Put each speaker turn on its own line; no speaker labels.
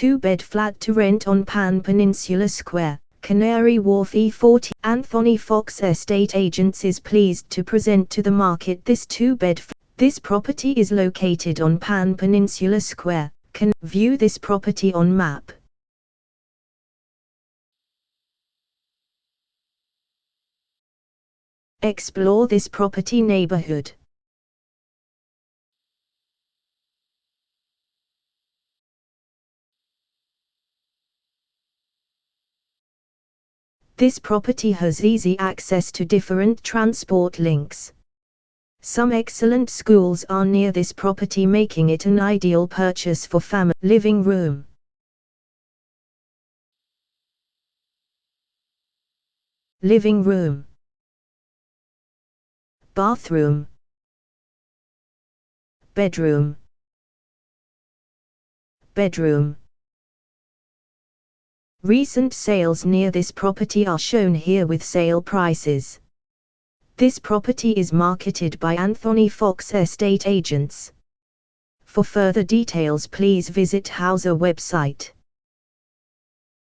two-bed flat to rent on Pan Peninsula Square, Canary Wharf E14. Anthony Fox Estate Agents is pleased to present to the market this two-bed flat. This property is located on Pan Peninsula Square. Can view this property on map. Explore this property neighborhood. This property has easy access to different transport links. Some excellent schools are near this property, making it an ideal purchase for family. Living room, living room, bathroom, bedroom, bedroom. Recent sales near this property are shown here with sale prices. This property is marketed by Anthony Fox Estate Agents. For further details, please visit Houser website.